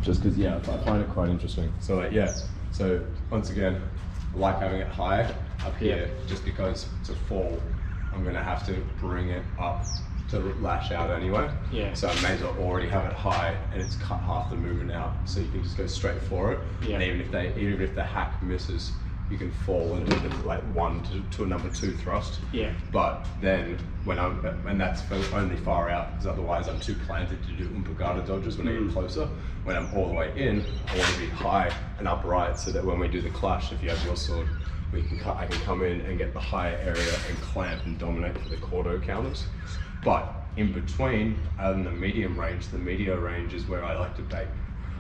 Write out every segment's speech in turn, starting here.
just because, yeah, I find it quite interesting. So like, yeah, so once again, I like having it high up here, just because to fall, I'm going to have to bring it up to lash out anyway. Yeah. So I may as well already have it high, and it's cut half the movement out, so you can just go straight for it. Yeah. And even if the hack misses, you can fall into the, like 1 to a number 2 thrust. Yeah. But then and that's for only far out, because otherwise I'm too planted to do pulgada dodges when I get closer. When I'm all the way in, I want to be high and upright, so that when we do the clash, if you have your sword, I can come in and get the higher area and clamp and dominate for the Cordo counters. But in between, out in the medium range is where I like to bait,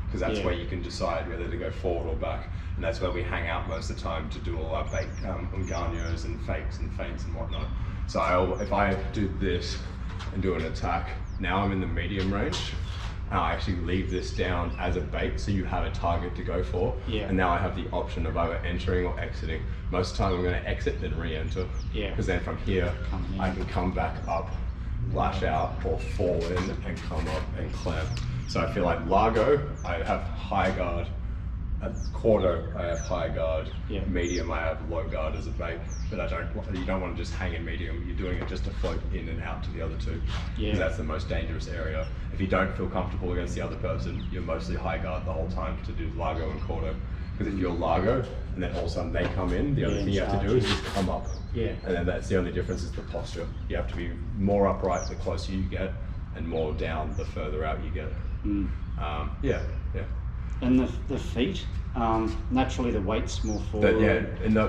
because that's where you can decide whether to go forward or back. And that's where we hang out most of the time to do all our bait unganos and fakes and feints and whatnot. So if I do this and do an attack, now I'm in the medium range. I actually leave this down as a bait, so you have a target to go for. Yeah. And now I have the option of either entering or exiting. Most of the time I'm going to exit, then re-enter. Yeah. Because then from here, I can come back up, lash out, or fall in and come up and clamp. So I feel like Largo, I have high guard. At Cordo, I have high guard. Yeah. Medium, I have low guard as a bait. But you don't want to just hang in medium. You're doing it just to float in and out to the other two. Yeah. Because that's the most dangerous area. If you don't feel comfortable against the other person, you're mostly high guard the whole time to do Largo and Cordo. Because if you're Largo, and then all of a sudden they come in, the only thing you have to do is just come up. Yeah. And then that's the only difference is the posture. You have to be more upright the closer you get, and more down the further out you get. Yeah. And the feet, naturally the weight's more forward.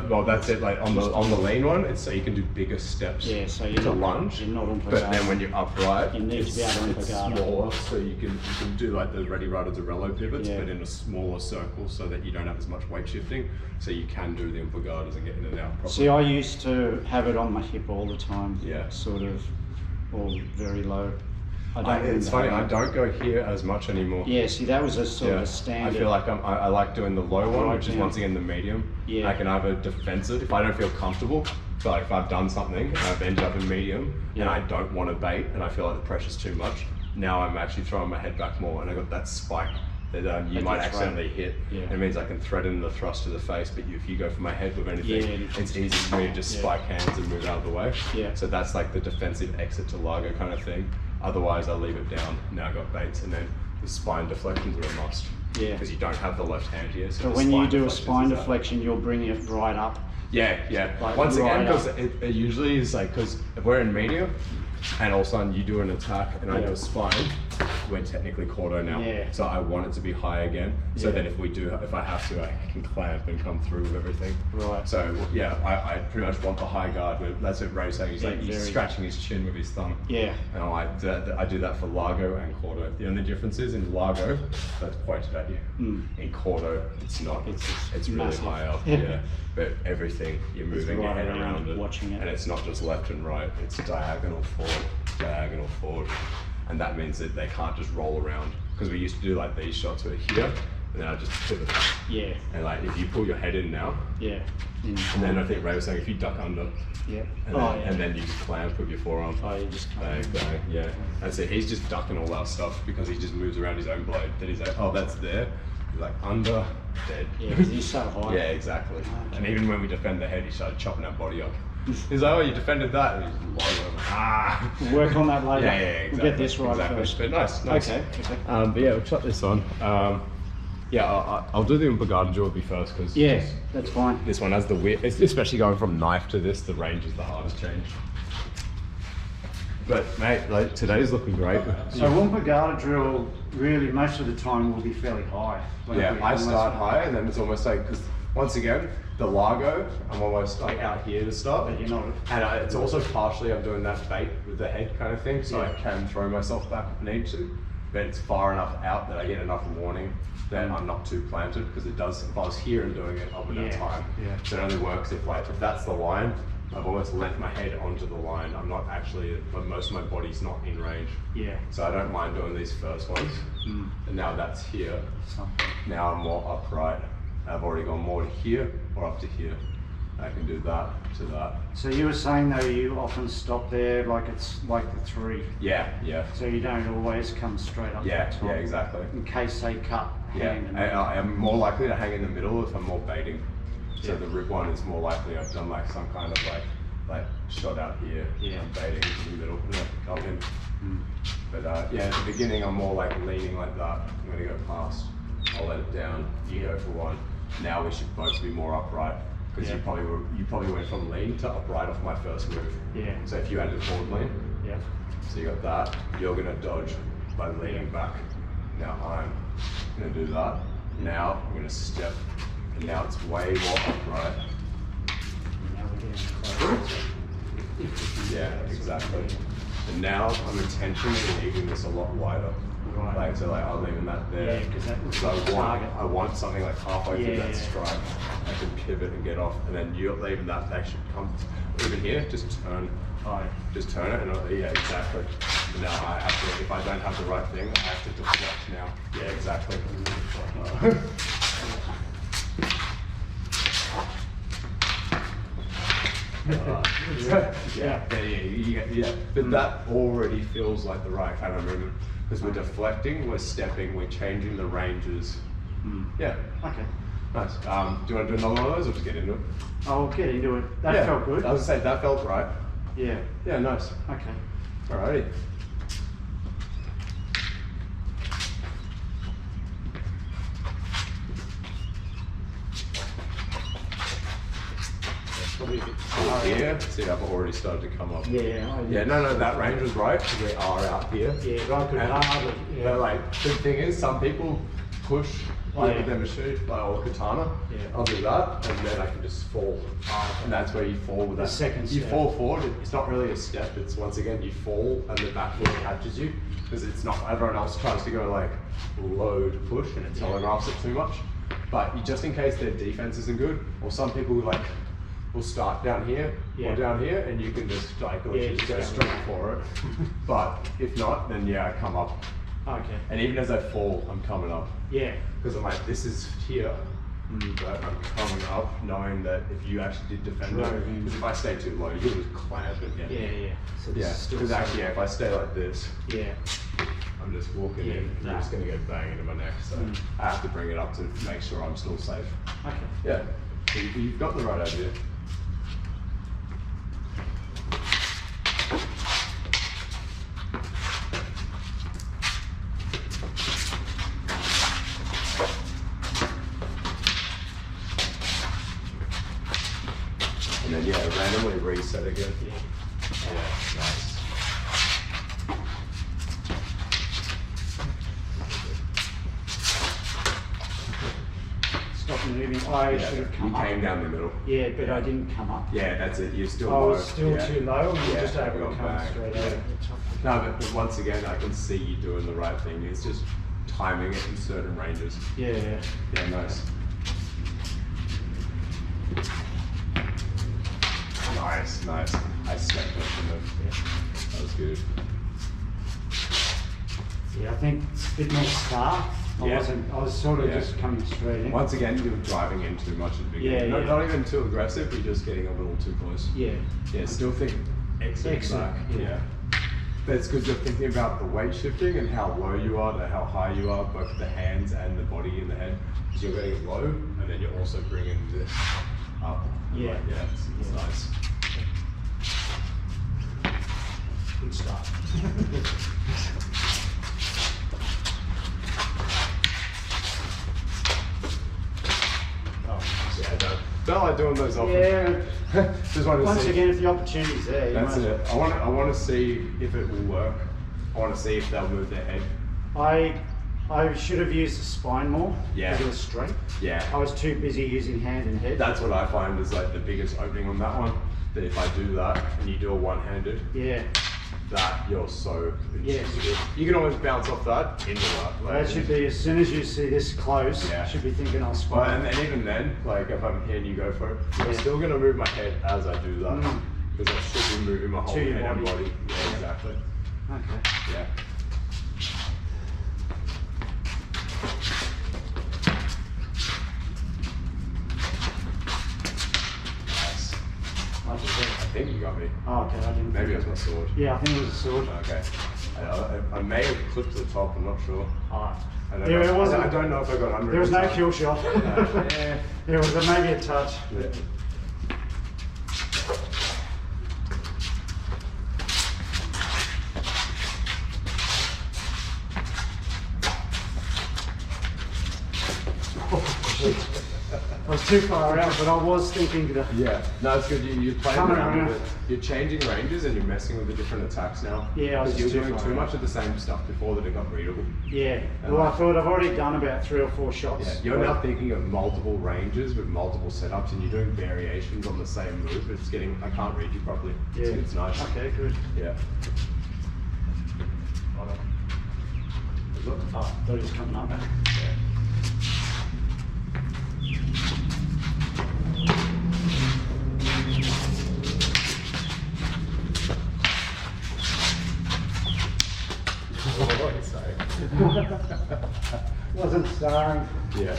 Well, that's it. Like on the lean one, it's so you can do bigger steps. Yeah, so you're not lunge. You're not on but then when you're upright, you need to be able to it's smaller, so you can do like the Reti Rada to Relo pivots, but in a smaller circle, so that you don't have as much weight shifting. So you can do the pulgadas and get in and out properly. See, I used to have it on my hip all the time. Yeah. Sort of, or very low. It's funny, I don't go here as much anymore. Yeah, see, that was a sort of a standard. I feel like I like doing the low one, which is once again the medium. Yeah. I can either defense it if I don't feel comfortable. So like if I've done something and I've ended up in medium and I don't want to bait and I feel like the pressure's too much, now I'm actually throwing my head back more, and I got that spike that you might accidentally hit. Yeah. It means I can thread in the thrust to the face, but if you go for my head with anything, it's easy for me to just spike hands and move out of the way. Yeah. So that's like the defensive exit to Largo kind of thing. Otherwise, I'll leave it down. Now I've got baits, and then the spine deflections are a must. Yeah. Because you don't have the left hand here. So when you do a spine deflection, you're bringing it right up. Yeah. Like Once right again, because it usually is like, because if we're in medium, and all of a sudden you do an attack and I do a spine, we're technically Cordo now. Yeah. So I want it to be high again. So then if I have to, I can clamp and come through with everything. Right. So yeah, I pretty much want the high guard. That's what Ray's saying. He's scratching his chin with his thumb. Yeah. And I do that for Largo and Cordo. The only difference is in Largo, that's pointed at you. In Cordo, it's not. It's really massive. high up. Yeah. But everything, you're moving your head around it. Watching it. And it's not just left and right, it's diagonal forward. And that means that they can't just roll around. Because we used to do like these shots where here, and then I just pivot. Yeah. And like if you pull your head in now, yeah. And then I think Ray was saying if you duck under, and then you just clamp with your forearm. Oh, you just bang. Yeah. That's it. He's just ducking all that stuff because he just moves around his own blade. Then he's like, oh, that's there. He's like under, dead. Yeah, because he's so high. Yeah, exactly. Okay. And even when we defend the head, he started chopping our body up. He's like, oh, you defended that. And he's like, We'll work on that later. Yeah, exactly. We'll get this right first. But nice. Okay. But yeah, we'll shut this on. I'll do the pulgada jewelry first because that's fine. This one has the width, especially going from knife to this, the range is the hardest change. But mate, like today's looking great. So one pulgada drill, really most of the time will be fairly high. Yeah, I start high and then it's almost like, because once again, the Largo, I'm almost like out here to start. But you're not. And it's also partially I'm doing that bait with the head kind of thing, so I can throw myself back if I need to. But it's far enough out that I get enough warning that I'm not too planted, because it does, if I was here and doing it, I would have time. Yeah. So it only works if that's the line, I've almost left my head onto the line. I'm not actually, but most of my body's not in range. Yeah. So I don't mind doing these first ones. And now that's here. Now I'm more upright. I've already gone more to here or up to here. I can do that to that. So you were saying though you often stop there, like it's like the 3. Yeah. So you don't always come straight up. Yeah, exactly. In case they cut Yeah, hang in the and I'm more likely to hang in the middle if I'm more baiting. So Yeah. the rib one is more likely I've done like some kind of like shot out here. Yeah. I'm baiting in the middle and I can come in. Mm. But yeah, at the beginning I'm more like leaning like that. I'm gonna go past. I'll let it down. You go for one. Now we should both be more upright because Yeah. you probably went from lean to upright off my first move. Yeah. So if you added forward lean, Yeah. so you got that. You're gonna dodge by leaning Yeah. back. Now I'm gonna do that. Now I'm gonna step. And now it's way more upright. Now we're getting close. Yeah, exactly. And now I'm intentionally leaving this a lot wider. Right. Like so, like I'm leaving that there. Yeah, 'cause that was so the target. I want something like halfway through that Yeah. strike. I can pivot and get off, and then you're leaving that. They should come even here. Just turn. Oh, Just turn it, and yeah, exactly. And now I have to. If I don't have the right thing, I have to deflect now. Yeah, exactly. Yeah. But that already feels like the right kind of movement because we're deflecting, we're stepping, we're changing the ranges. Yeah, okay. nice. Do you want to do another one of those or just get into it? I'll get into it. That Yeah, felt good. I was gonna say that felt right. Yeah. Yeah, nice. Okay. Alrighty. Probably a bit. Here, see, I've already started to come up. Yeah. Yeah, no, that range was right. We are out here. Yeah, I could And- hardly. Yeah. But like, the thing is, some people push like Yeah. with their machine or katana. Yeah. I'll do that, and then I can just fall. And that's where you fall with The that. second You step. fall forward. It's not really a step. It's once again you fall, and the back foot catches you because it's not. Everyone else tries to go like load push, and it telegraphs it too much. But just in case their defense isn't good, or some people like will start down here Yeah. or down here, and you can just like literally just go go straight down. for it. But if not, then yeah, I come up. Okay. And even as I fall, I'm coming up. Yeah. Because I'm like, this is here. But I'm coming up knowing that if you actually did defend Right. it, because if I stay too low, you'll just clamp it. Yeah. So this Yeah, is still. because actually, yeah, if I stay like this, Yeah. I'm just walking Yeah, in and I'm just that. going to go bang into my neck. So I have to bring it up to make sure I'm still safe. Okay. Yeah, so you've got the right idea. And then yeah, randomly reset again. Yeah. Yeah, nice. Stop moving. I should have come you up. came down the middle. Yeah, but I didn't come up. Yeah, that's it. You're still I low. was still Yeah. too low, and you Yeah, just able got to come back. straight Yeah. over the top. No, but once again, I can see you doing the right thing. It's just timing it in certain ranges. Yeah. Yeah, nice. Nice. I stepped up from them. That was good. Yeah, I think it's a bit more star. Yeah. I was sort of Yeah. just coming straight in. Once again, you were driving in too much at the beginning. Yeah, not, yeah. not even too aggressive, you're just getting a little too close. Yeah. Yeah, still think exit back. yeah. That's because you're thinking about the weight shifting and how low you are to how high you are, both the hands and the body and the head. Because you're getting low, and then you're also bringing this up. Yeah. Like, yeah, it's Yeah. nice. Good start. Yeah, don't like doing those often. Yeah. Just want to Once see. again, if the opportunity's there, you That's might- it. I want to see if it will work. I want to see if they'll move their head. I should have used the spine more. Yeah. Because it was straight. Yeah. I was too busy using hand and head. That's what I find is like the biggest opening on that one. That if I do that and you do a one-handed, Yeah. that you're so. Yes. You can always bounce off that into that. Like, That should be as soon as you see this close. Yeah. Should be thinking I'll Well, spine. and even then, like if I'm here and you go for it, I'm Yeah. still gonna move my head as I do that because I should be moving my whole To your head and body. body. Yeah, exactly. Okay. Yeah. Nice. I just I think you got me. Oh, okay. I didn't. Maybe it was my sword. Yeah, I think it was a sword. Okay. I may have clipped the top, I'm not sure. Ah. I don't Yeah, know. it wasn't. I don't know if I got under There was it. no kill shot. Yeah. There was maybe a touch. Yeah. I was too far out, but I was thinking that. Yeah, no, it's good. You're playing Coming around around. with it. You're changing ranges and you're messing with the different attacks now. Yeah, I was Because you just were too doing far too out. much of the same stuff before that it got readable. Yeah. Well, I thought I've already done about 3 or 4 shots. Yeah, you're now thinking of multiple ranges with multiple setups, and you're doing variations on the same move. It's getting. I can't read you properly. Yeah. It's nice. Okay, good. Yeah. Oh, they're just coming up. Wasn't starring. Yeah.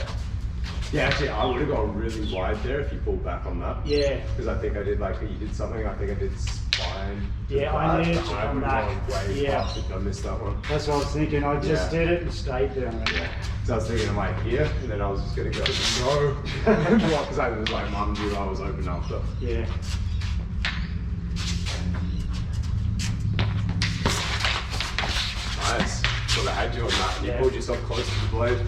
Yeah, actually, I would have gone really wide there if you pulled back on that. Yeah. Because I think I did you did something. I think I did spine. Yeah, I needed to I come would back. have gone way Yeah. past if I missed that one. That's what I was thinking. I just Yeah. did it and stayed down there. Yeah. So I was thinking, am I here? And then I was just gonna go, no. Because I was like, Mum knew I was open after. Yeah. Nice. Sort of had you on that. And you Yeah. pulled yourself close to the blade.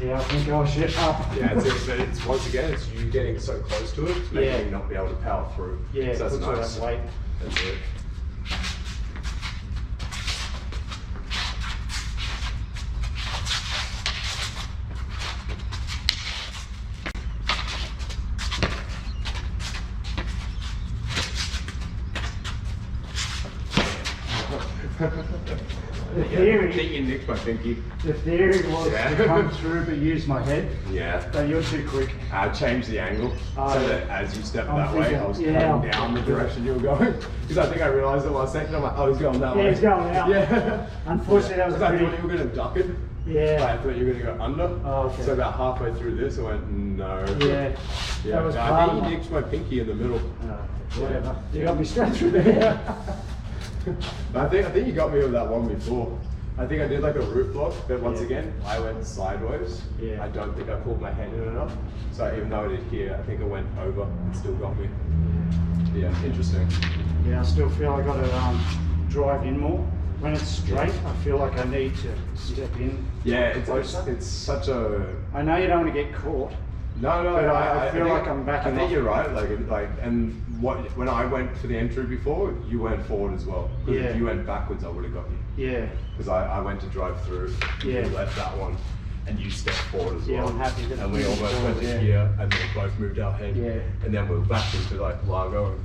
Yeah, I think I shit up. Yeah, it's once again, it's you getting so close to it to make Yeah. you not be able to power through. Yeah, so that's puts all nice. that weight. That's it. The I theory, think you nicked my pinky. the theory was Yeah. to come through but use my head. Yeah. But you're too quick. I changed the angle Oh, so yeah. that as you stepped I'm that way, thinking, I was yeah. coming down the direction you were going. Because I think I realised it last second. I'm like, oh, he's going that way. Yeah, he's going out. Yeah. Unfortunately, that was Because I pretty. thought you were going to duck it. Yeah. I thought you were going to go under. Oh, okay. So about halfway through this, I went, no. Yeah. Yeah. That was No, part I of think my- you nicked my pinky in the middle. Whatever. You got me straight through there. But I think you got me with that one before. I think I did like a root block, but once Yeah. again, I went sideways. Yeah. I don't think I pulled my hand in enough. So even though I did here, I think I went over and still got me. Yeah, interesting. Yeah, I still feel I got to drive in more. When it's straight, I feel like I need to step in. Yeah, closer. it's such a. I know you don't want to get caught. No, But I feel like I'm backing I think off. you're right. And when I went for the entry before, you went forward as well. 'Cause Yeah. if you went backwards, I would have got you. Yeah. Because I went to drive through. Yeah. You left that one, and you stepped forward as Yeah, well. I'm happy that And we you almost moved went to forward, here, and then both moved our head. Yeah. And then we were back into like Largo.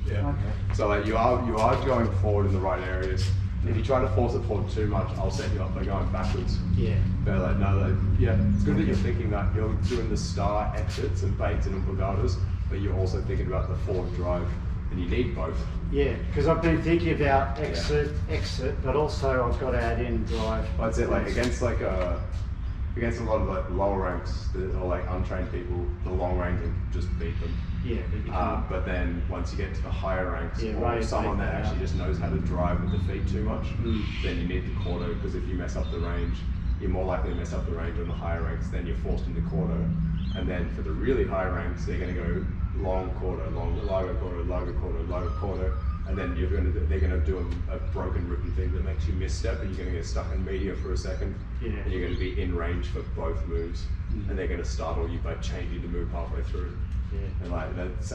Yeah. Okay. So like you are going forward in the right areas. If you try to force it forward too much, I'll set you up by going backwards. Yeah. But yeah, it's good that you're thinking that you're doing the star exits and baits and pulgadas, but you're also thinking about the forward drive, and you need both. Yeah, because I've been thinking about exit, but also I've got to add in drive. I'd say against a lot of like lower ranks or like untrained people, the long range will just beat them. Yeah, but you can, But then once you get to the higher ranks, Yeah, or right, someone take that that actually out. just knows how to drive with the feet too much, Mm. then you need the quarter, because if you mess up the range, you're more likely to mess up the range on the higher ranks, then you're forced into quarter. And then for the really high ranks, they're going to go long quarter, largo quarter, largo quarter, largo quarter, and then they're going to do a broken ripping thing that makes you misstep, and you're going to get stuck in media for a second, Yeah. and you're going to be in range for both moves, Mm. and they're going to startle you by changing the move halfway through. yeah. And like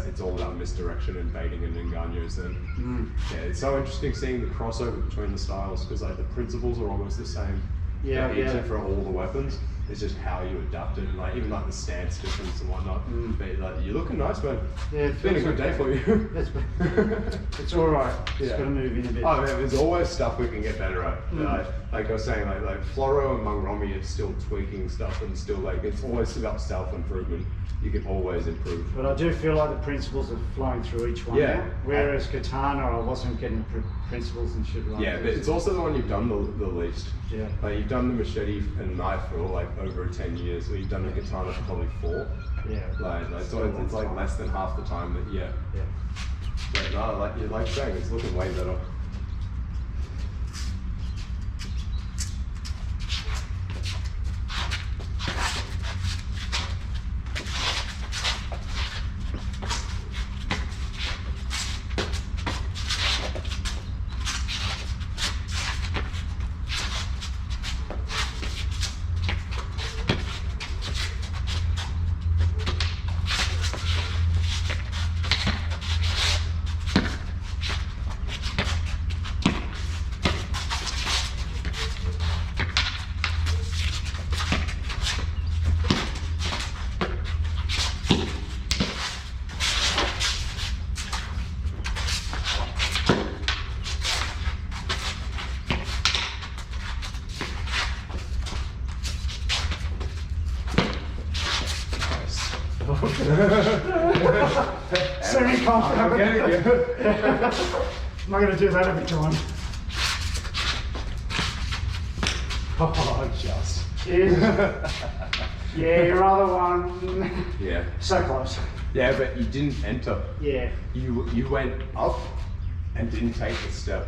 it's all about misdirection and baiting and engaños then. Mm. Yeah, it's so interesting seeing the crossover between the styles, because like the principles are almost the same. Yeah, for yeah. for all the weapons. It's just how you adapt it, and like even like the stance difference and whatnot. Mm. But like you're looking nice, man. Yeah, It's been a good day for you. It's all right. Just Yeah. got to move in a bit. Oh man, there's always stuff we can get better at. Mm. Like I was saying, like Floro and Mungromi are still tweaking stuff, and still like it's always about self improvement. You can always improve. But I do feel like the principles are flowing through each one. Yeah. Now. Whereas Katana, I wasn't getting the principles and shit right. Yeah, but it's also the one you've done the least. Yeah. Like you've done the machete and knife for like over 10 years, or you've done the katana for probably 4. Yeah. It's like less than half the time that Yeah. But no, like you're like saying, it's looking way better. Semi-confident. I'm getting you. I'm not going to do that every time. Oh, just. Yeah, your other one. Yeah. So close. Yeah, but you didn't enter. Yeah. You went up and didn't take the step.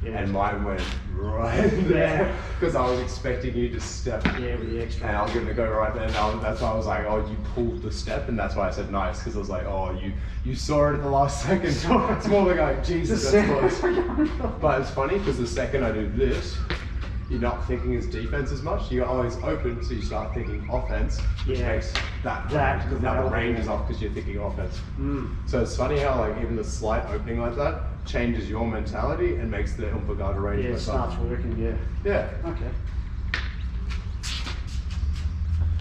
Yeah. And mine went right there because I was expecting you to step. Yeah, with the extra. And I was going to go right there. And that's why I was like, oh, you pulled the step, and that's why I said nice, because I was like, oh, you saw it at the last second. It's more like, Jesus, that's close. But it's funny because the second I do this, you're not thinking as defense as much. You're always open, so you start thinking offense, which makes that because now the range is off because you're thinking offense. So it's funny how like even the slight opening like that changes your mentality and makes the pulgada range. Yeah, it starts working. Yeah. Okay.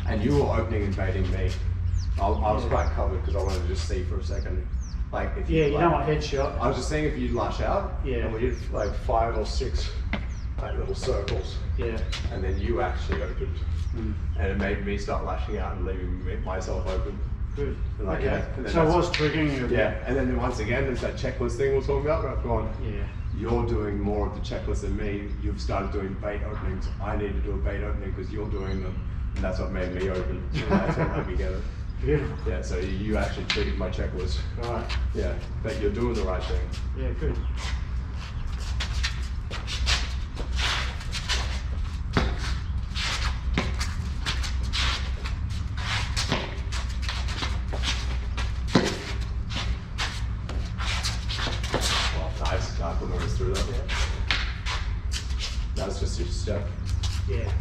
And you were opening and baiting me. I was quite covered because I wanted to just see for a second. Like if you, you don't want headshot. I was just saying if you'd lash out. Yeah. And we did like 5 or 6 like little circles. Yeah. And then you actually opened. And it made me start lashing out and leaving myself open. Good. Like, okay. Yeah, So it was triggering you. Yeah. And then once again, there's that checklist thing we're talking about where I've gone, you're doing more of the checklist than me. You've started doing bait openings. I need to do a bait opening because you're doing them. And that's what made me open. And that's what let me get it. Beautiful. Yeah, so you actually treated my checklist. Right. Yeah, but you're doing the right thing. Yeah, good. Well, nice. I put noise through that. That's just your step. Yeah.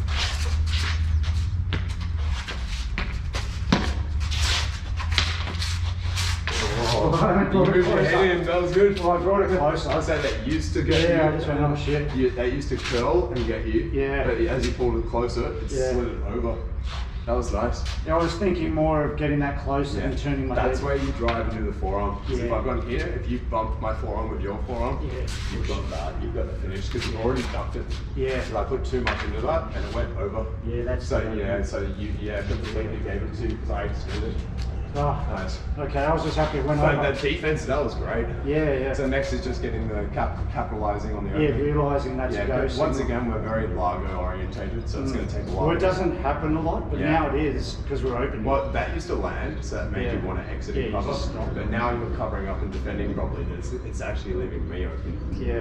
You moved your head in, that was good. Well, I brought it closer. I said that used to get you. Yeah, I just went, oh shit. That used to curl and get you. Yeah. But as you pulled it closer, it slid it over. That was nice. Yeah, I was thinking more of getting that closer and turning my That's head. where you drive into the forearm. Because if Yeah. I've gone here, if you bump my forearm with your forearm, you've got that. You've got the finish because you've already ducked it. Yeah. So I put too much into that and it went over. Yeah, that's So you completely gave it to you because I extended. Oh, Nice. okay, I was just happy when But that defense, that was great. Yeah. So next is just getting the capitalizing on the Yeah, opening. realising that's a go but once signal. again, we're very Largo orientated, so it's going to take a while. Well, it doesn't happen a lot, but Yeah. now it is because we're open. Well, that used to land, so that made you want to exit and you cover. just stop. But now you're covering up and defending properly. It's actually leaving me open. Yeah.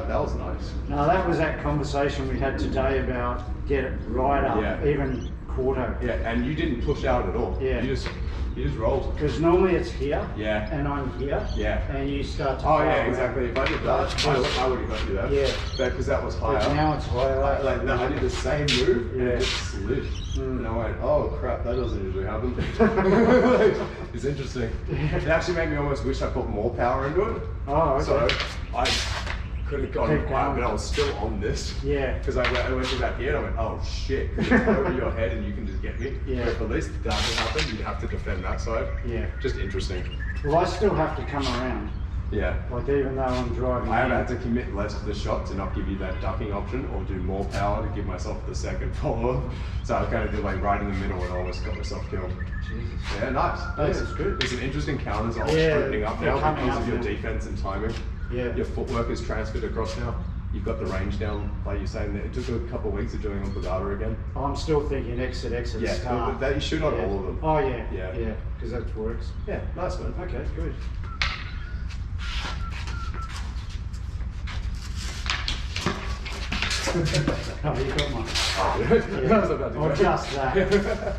That was nice. No, that was that conversation we had today about get it right up, even quarter. Yeah, and you didn't push out at all. Yeah. You just rolled. Because normally it's here, Yeah. and I'm here, Yeah. and you start to Oh fly yeah, around. exactly. If I did that, I would have got you there. Yeah. Because that was But higher. now it's higher. Like no, I did the same move and it just slid. And I went, oh crap, that doesn't usually happen. It's interesting. It actually made me almost wish I put more power into it. Oh, okay. So I could have gone Keep quiet, going. but I was still on this. Yeah. Because I went to that here and I went, oh shit, 'cause it's over your head and you can just get me. Yeah. But if at least that doesn't happen, you have to defend that side. Yeah. Just interesting. Well, I still have to come around. Yeah. Like even though I'm driving. I have in. had to commit less to the shot to not give you that ducking option or do more power to give myself the second follow-up. So I kind of did like right in the middle and almost got myself killed. Jesus. Yeah, nice. That's good. There's some interesting counters all Yeah, opening up they're now coming because up of your now. defense and timing. Yeah. Your footwork is transferred across now. You've got the range down, like you're saying that it took a couple of weeks of doing on pulgada again. I'm still thinking exit, Yeah, start. that you shoot on all of them. Oh yeah. Yeah. Yeah. Because that works. Yeah, nice man. Okay, good. Oh, you got one. I was about to Or go. just that.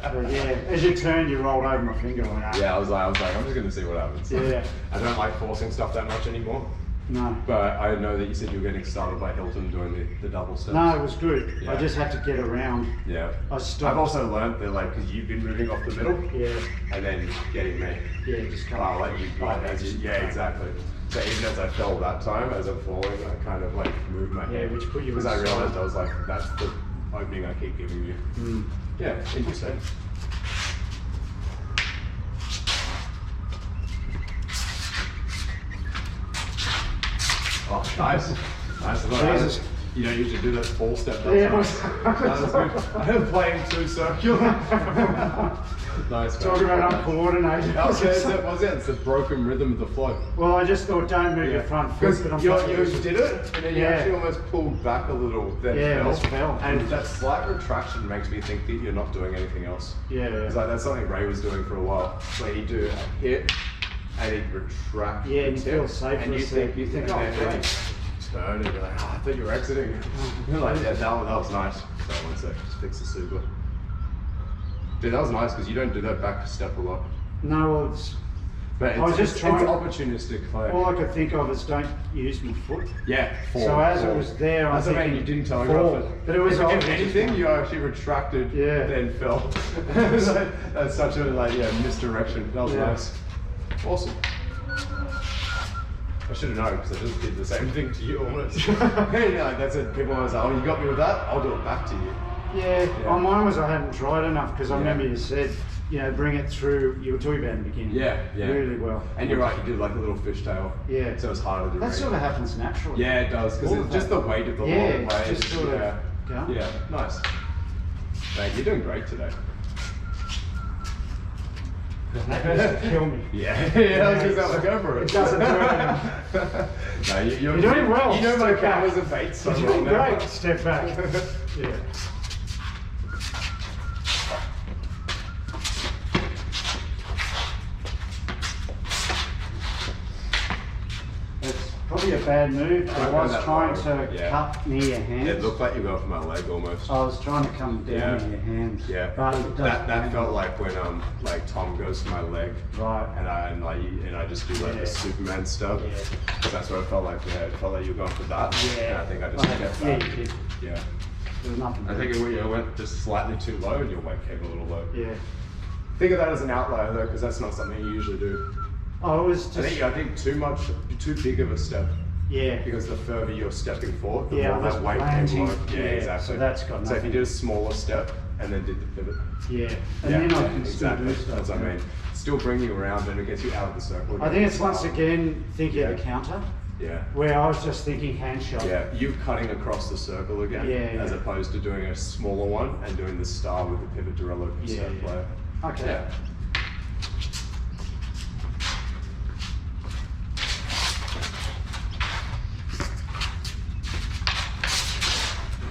But yeah, as you turned, you rolled over my finger and went, ah. Yeah, I was like, I'm just gonna see what happens. Yeah. I don't like forcing stuff that much anymore. No. But I know that you said you were getting started by Hilton doing the double steps. No, it was good. I Yeah. just had to get around. Yeah. I stopped. I've also learned that like, because you've been moving off the middle Yeah. and then getting me. Yeah, just come. I'll let you, Right, as you, just- yeah, exactly. So even as I fell that time, as I'm falling, I kind of like moved my Yeah, head. which put you Because I inside. realized I was like, that's the opening I keep giving you. Mm. Yeah, interesting. Oh, nice. Nice. Jesus. You don't usually do that full step. Yeah, That's nice. That was good. I am playing too circular. Nice. Talk about uncoordinated. It's the broken rhythm of the flow. Well, I just thought don't move your front foot. Because But you I'm did it, and then you actually almost pulled back a little, then fell. And that slight retraction makes me think that you're not doing anything else. Yeah. It's like that's something Ray was doing for a while, where he'd do a hit, and he'd retract. Yeah, and you feel safe. And you think, oh, great. Turn and you're like, oh, I thought you were exiting. You're like, yeah, that was nice. So one sec, just fix the super. Dude, that was nice because you don't do that back step a lot. No, well, it's, but I was just trying. It's opportunistic play. All I could think of is don't use my foot. Yeah. So as it was there, that's what I mean. You didn't telegraph it. But it was if anything, you actually retracted, then fell. That's such a misdirection. That was nice. Awesome. I should have known because I just did the same thing to you almost. That's it. People always like, oh, you got me with that? I'll do it back to you. Yeah. Well, mine was I hadn't tried enough because I remember you said, bring it through. You were talking about in the beginning. Yeah. Really well. And you're right. You did like a little fishtail. Yeah. So it's harder to. That sort of happens naturally. Yeah, it does because it's just the weight of the long way. Just sort of. Yeah. Nice. Mate, you're doing great today. That doesn't kill me. Yeah, I was just like, go for it. It doesn't hurt. No, you're doing well. You know my Step back. cameras and baits. You're doing great. Step back. Yeah. It's probably a bad move. I was trying to cut near your hands. It looked like you went for my leg almost. I was trying to come down near your hands. Yeah. But that felt like when Tom goes for my leg. Right. And I just do like the Superman stuff. Yeah. That's what it felt like. Yeah, it felt like you were going for that. Yeah. And I think I just kept that. Yeah, you did. Yeah. There was nothing. I think it went just slightly too low and your weight came a little low. Yeah. Think of that as an outlier though, because that's not something you usually do. Oh, it was just. I think too big of a step. Yeah. Because the further you're stepping forward, the more more that weight came low. Yeah, exactly. So that's got nothing. So if you did a smaller step and then did the pivot. Yeah. And then I can still do stuff. That's what I mean. Still bring you around and it gets you out of the circle again. I think it's once again thinking of the counter. Yeah. Where I was just thinking hand shot. Yeah, you cutting across the circle again, as opposed to doing a smaller one and doing the star with the pivot to Relo play. Okay. Yeah.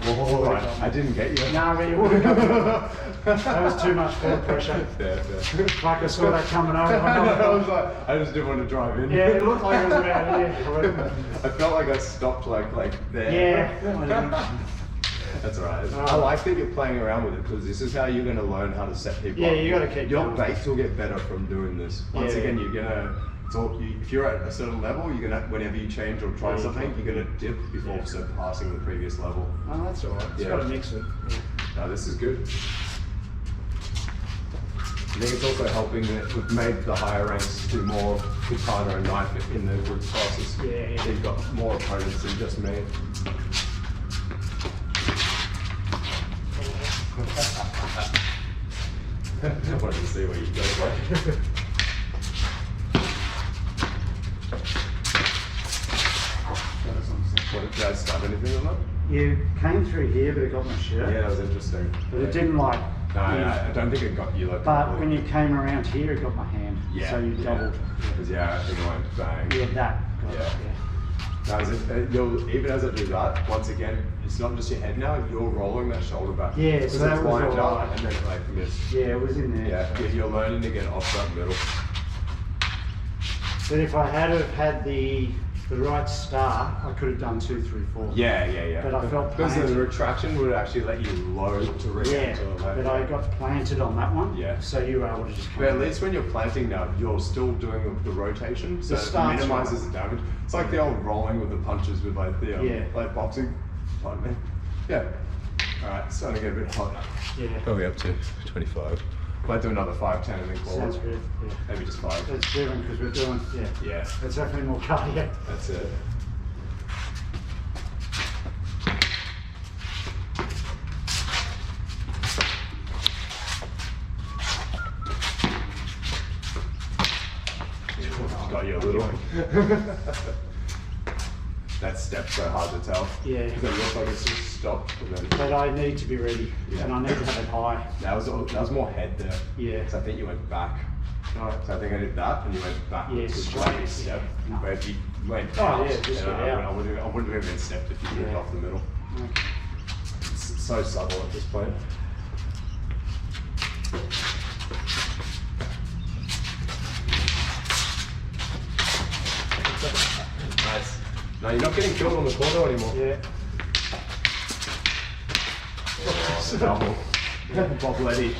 Oh, I didn't get you. No, but you would have got that was too much forward pressure. Like I saw that coming over. I was like, I just didn't want to drive in. Yeah, it looked like it was about here. I felt like I stopped like there. Yeah. That's alright. I like that you're playing around with it because this is how you're going to learn how to set people up. Yeah, you got to keep your baits will get better from doing this. Once again, you're gonna. If you're at a certain level, you're gonna whenever you change or try something, you're gonna dip before surpassing the previous level. Oh, that's alright. It's got to mix it. No, this is good. I think it's also helping that we've made the higher ranks do more katana and knife in the group classes. Yeah. So you've got more opponents than just me. I wanted to see where you go. Did I start anything on that? You came through here, but it got my shirt. Yeah, that was interesting. But it didn't like. No, I don't think it got you like. But when you came around here, it got my hand. Yeah. So you doubled. Because I think it went bang. Yeah, that. No, even as I do that, once again, it's not just your head now, you're rolling that shoulder back. Yeah, so that was lined all up right. and then it like missed. Yeah, it was in there. Yeah, you're learning to get off that middle. But if I had have had the right star, I could have done 2, 3, 4. Yeah. But I felt because planted. the retraction would actually let you load to reach into the left. But I got planted on that one. Yeah. So you were able to just come But at least when you're planting now, you're still doing the rotation, so it minimizes the damage. It's like the old rolling with the punches with like the like boxing. Yeah. Alright, it's starting to get a bit hot. Yeah. Probably up to 25. Might do another 5, 10 and then call Sounds it. good. Yeah. Maybe just 5. It's different because we're doing, Yeah. It's definitely more cardio. That's it. Got you a little. that step's so hard to tell. Yeah. Because it looks like it's just stopped. And then, But I need to be ready, and I need to have it high. that was more head there. Yeah. So I think you went back. Right. So I think I did that, and you went back. Yeah, to straight, the step. no. Where if you went Oh, out, yeah, just then get out. I wouldn't have even stepped if you moved Yeah. off the middle. Okay. It's so subtle at this point. Nice. No, you're not getting killed on the corner anymore. Yeah. Oh, double. Bob Letty.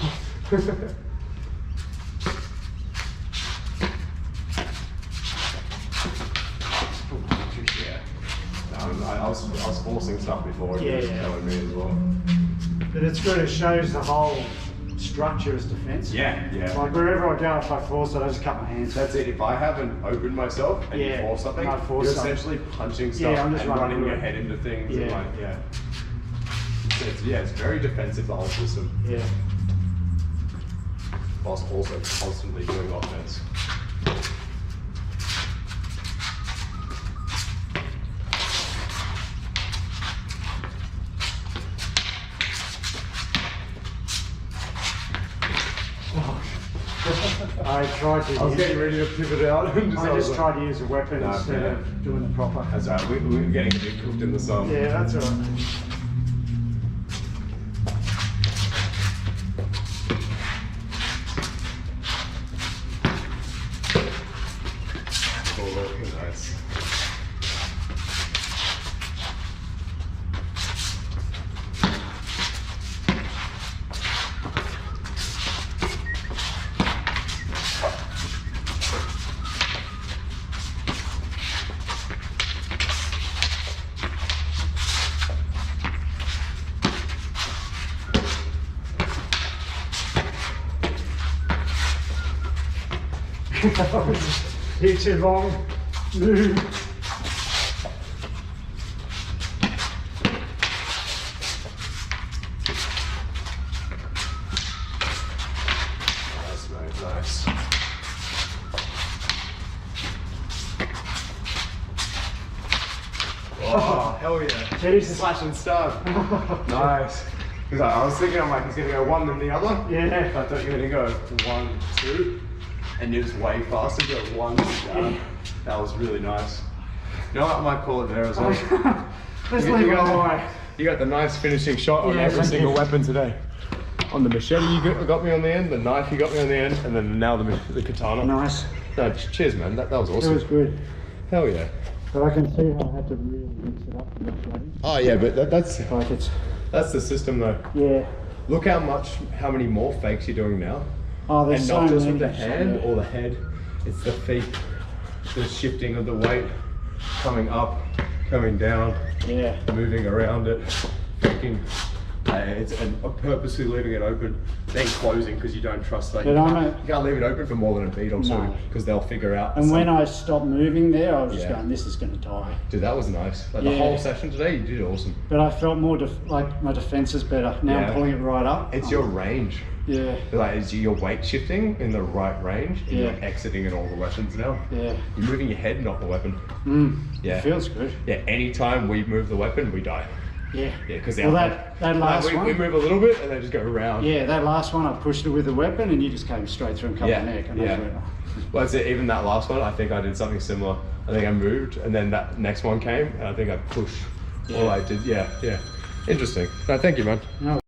Yeah. I was forcing stuff before. Yeah, It was yeah. killing me as well. But it's good, it shows the whole structure as defence. Yeah, yeah. Like wherever I go, if I force it, I just cut my hands. That's it. If I haven't opened myself and Yeah, you force something, I force you're something. essentially punching stuff Yeah, I'm just and running running your through it. head into things. Yeah. And like, it's very defensive, the whole system, Yeah. whilst also constantly doing offense. I tried to. I was getting ready to pivot out. And I just tried to use a weapon No, instead yeah. of doing the proper. That's right. We were getting a bit cooked in the sun. Yeah, that's alright. Nice. Hit too long. Move. Nice, mate. Nice. Oh, hell yeah. Jesus. Slash and start. Nice. Because I was thinking, I'm like, he's going to go one then the other. Yeah. I thought you were going to go 1, 2, and you're just way faster. Go 1, start. That was really nice. You know what? I might call it there as well. Let's You leave it got- high. You got the nice finishing shot on Yeah, every thank single you. weapon today. On the machete you got me on the end, the knife you got me on the end, and then now the katana. Nice. No, cheers, man. That was It awesome. was good. Hell yeah. But I can see how I had to really mix it up with the blades. Oh yeah, but that's Like it's, the system though. yeah. Look how many more fakes you're doing now. Oh, there's And so not just many. with the hand Yeah. or the head, it's the feet, the shifting of the weight, coming up, coming down, Yeah. moving around it, faking. And purposely leaving it open, then closing because you don't trust that. But You I'm can't leave it open for more than a beat or two No. because they'll figure out. And when I stopped moving there, I was just Yeah. going, this is going to die. Dude, that was nice. Like the Yeah. whole session today, you did awesome. But I felt more like my defense is better. Now Yeah. I'm pulling it right up. It's your range. Yeah. Like, is your weight shifting in the right range? And Yeah. You're exiting in all the weapons now. Yeah. You're moving your head, not the weapon. Yeah. It feels good. Yeah, anytime we move the weapon, we die. Yeah. Yeah, because Well, that last we one. move a little bit and then just go around. Yeah, that last one I pushed it with the weapon and you just came straight through and cut Yeah, my neck. And I yeah. went, oh. Well, that's it. Even that last one, I think I did something similar. I think I moved, and then that next one came, and I think I pushed. Yeah. All I did, yeah. Interesting. No, thank you, man. No.